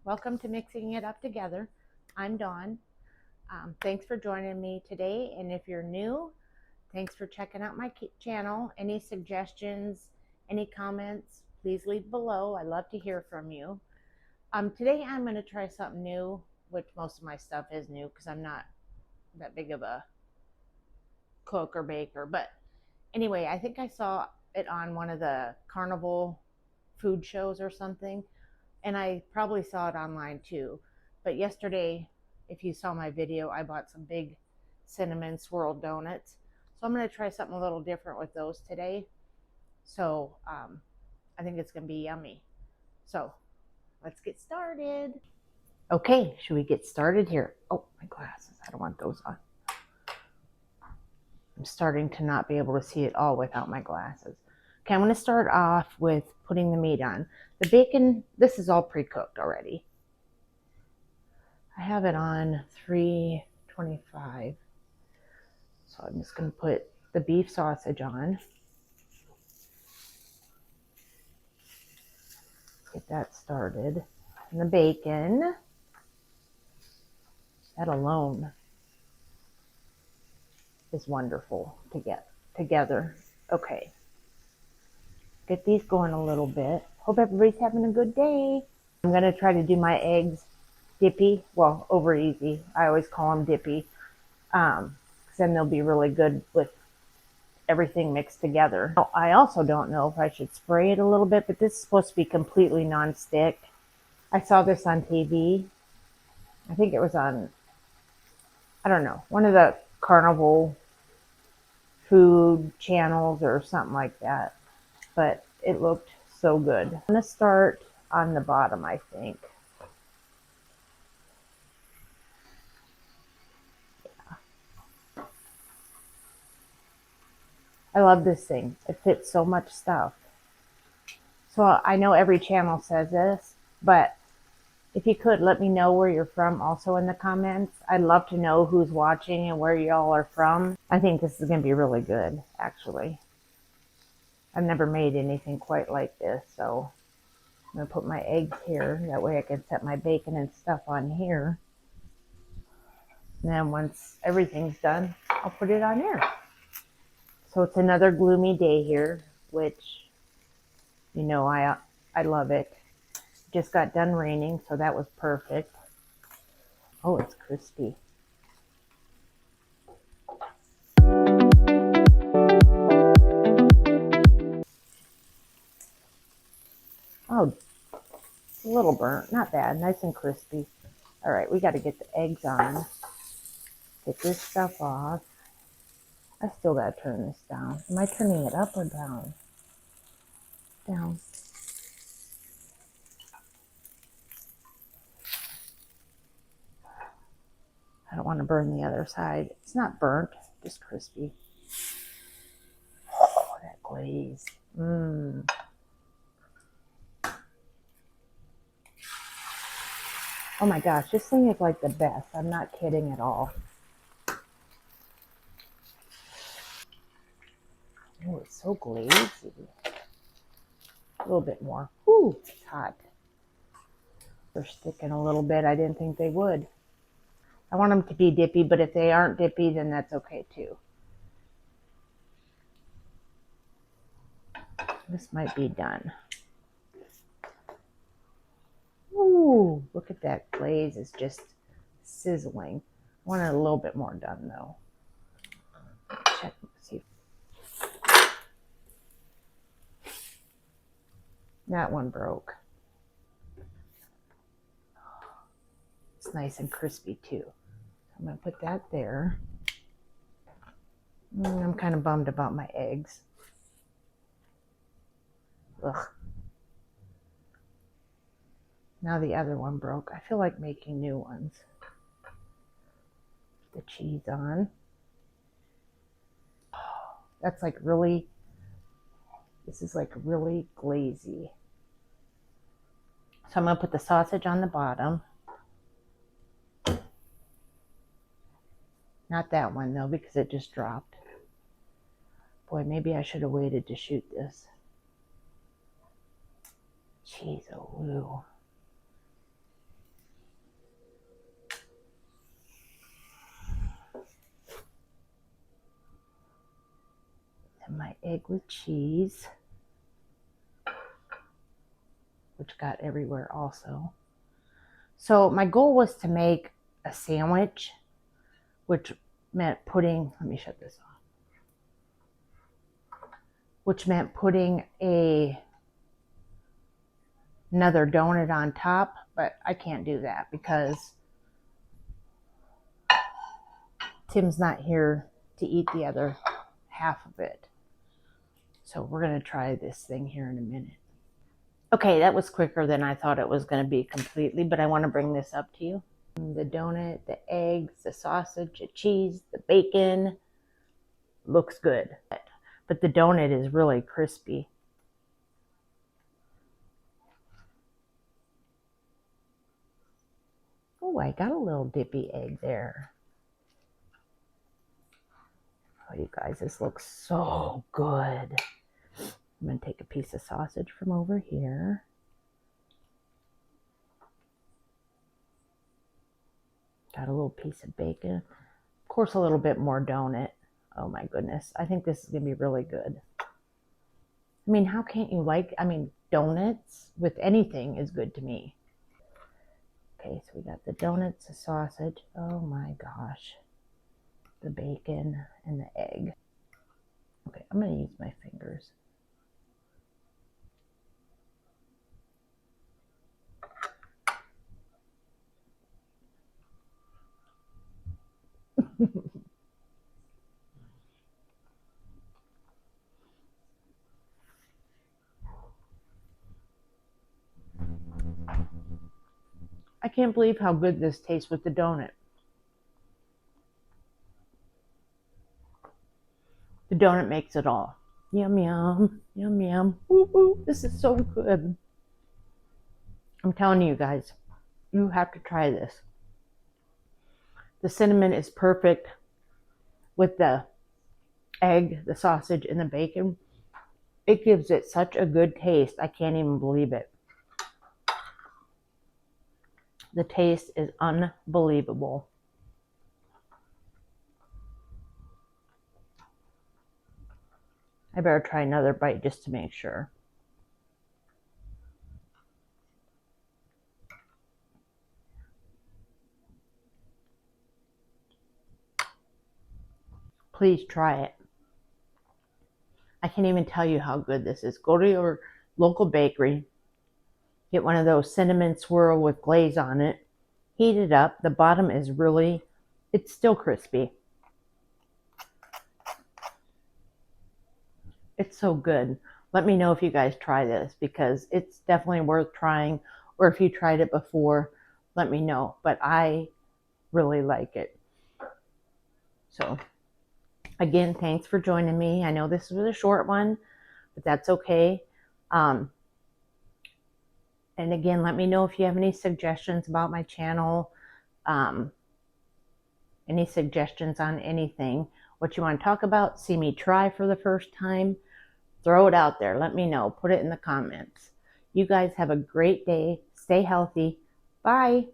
Welcome to Mixing It Up Together. I'm Dawn. Thanks for joining me today. And if you're new, thanks for checking out my channel. Any suggestions, any comments, please leave below. I love to hear from you. Today I'm going to try something new, which most of my stuff is new because I'm not that big of a cook or baker. But anyway, I think I saw it on one of the carnival food shows or something. And I probably saw it online too. But yesterday, if you saw my video, I bought some big cinnamon swirl donuts. So I'm going to try something a little different with those today. So I think it's going to be yummy. So let's get started. Okay, should we get started here? Oh, my glasses. I don't want those on. I'm starting to not be able to see it all without my glasses. Okay, I'm going to start off with putting the meat on. The bacon, this is all pre-cooked already. I have it on 325. So I'm just going to put the beef sausage on. Get that started. And the bacon. That alone is wonderful to get together. Okay. Get these going a little bit. Hope everybody's having a good day. I'm going to try to do my eggs dippy. Well, over easy. I always call them dippy. Because then they'll be really good with everything mixed together. Now, I also don't know if I should spray it a little bit, but this is supposed to be completely non-stick. I saw this on TV. I think it was on, I don't know, one of the carnival food channels or something like that. But it looked so good. I'm going to start on the bottom, I think. Yeah. I love this thing. It fits so much stuff. So I know every channel says this, but if you could, let me know where you're from also in the comments. I'd love to know who's watching and where y'all are from. I think this is going to be really good, actually. I've never made anything quite like this, so I'm going to put my eggs here. That way I can set my bacon and stuff on here. And then once everything's done, I'll put it on here. So it's another gloomy day here, which, you know, I love it. Just got done raining, so that was perfect. Oh, it's crispy. Oh, it's a little burnt. Not bad. Nice and crispy. All right, we got to get the eggs on. Get this stuff off. I still got to turn this down. Am I turning it up or down? Down. I don't want to burn the other side. It's not burnt, just crispy. Oh, that glaze. Mmm. Oh my gosh, this thing is like the best. I'm not kidding at all. Oh, it's so glazy. A little bit more. Ooh, it's hot. They're sticking a little bit. I didn't think they would. I want them to be dippy, but if they aren't dippy, then that's okay too. This might be done. Ooh, look at that glaze. It's just sizzling. I want it a little bit more done though. Check, see. That one broke. It's nice and crispy too. I'm going to put that there. I'm kind of bummed about my eggs. Ugh. Now the other one broke. I feel like making new ones. The cheese on. Oh, that's like really, this is like really glazy. So I'm going to put the sausage on the bottom. Not that one though, because it just dropped. Boy, maybe I should have waited to shoot this. Jeez, oh, woo. egg with cheese, which got everywhere also. So my goal was to make a sandwich, which meant putting, let me shut this off, which meant putting another donut on top, but I can't do that because Tim's not here to eat the other half of it. So we're going to try this thing here in a minute. Okay, that was quicker than I thought it was going to be completely, but I want to bring this up to you. The donut, the eggs, the sausage, the cheese, the bacon looks good, but the donut is really crispy. Oh, I got a little dippy egg there. Oh, you guys, this looks so good. I'm going to take a piece of sausage from over here. Got a little piece of bacon. Of course, a little bit more donut. Oh my goodness. I think this is going to be really good. I mean, how can't you like, donuts with anything is good to me. Okay, so we got the donuts, the sausage. Oh my gosh. The bacon and the egg. Okay, I'm going to use my fingers. I can't believe how good this tastes with the donut. The donut makes it all. Yum, yum, yum, yum. Woo, woo. This is so good. I'm telling you guys, you have to try this. The cinnamon is perfect with the egg, the sausage, and the bacon. It gives it such a good taste. I can't even believe it. The taste is unbelievable. I better try another bite just to make sure. Please try it. I can't even tell you how good this is. Go to your local bakery, get one of those cinnamon-swirl with glaze on it, heat it up. The bottom is really, it's still crispy. It's so good. Let me know if you guys try this because it's definitely worth trying, or if you tried it before, let me know. But I really like it. So again, thanks for joining me. I know this was a short one, but that's okay. And again, let me know if you have any suggestions about my channel, any suggestions on anything, what you want to talk about, see me try for the first time. Throw it out there. Let me know. Put it in the comments. You guys have a great day. Stay healthy. Bye.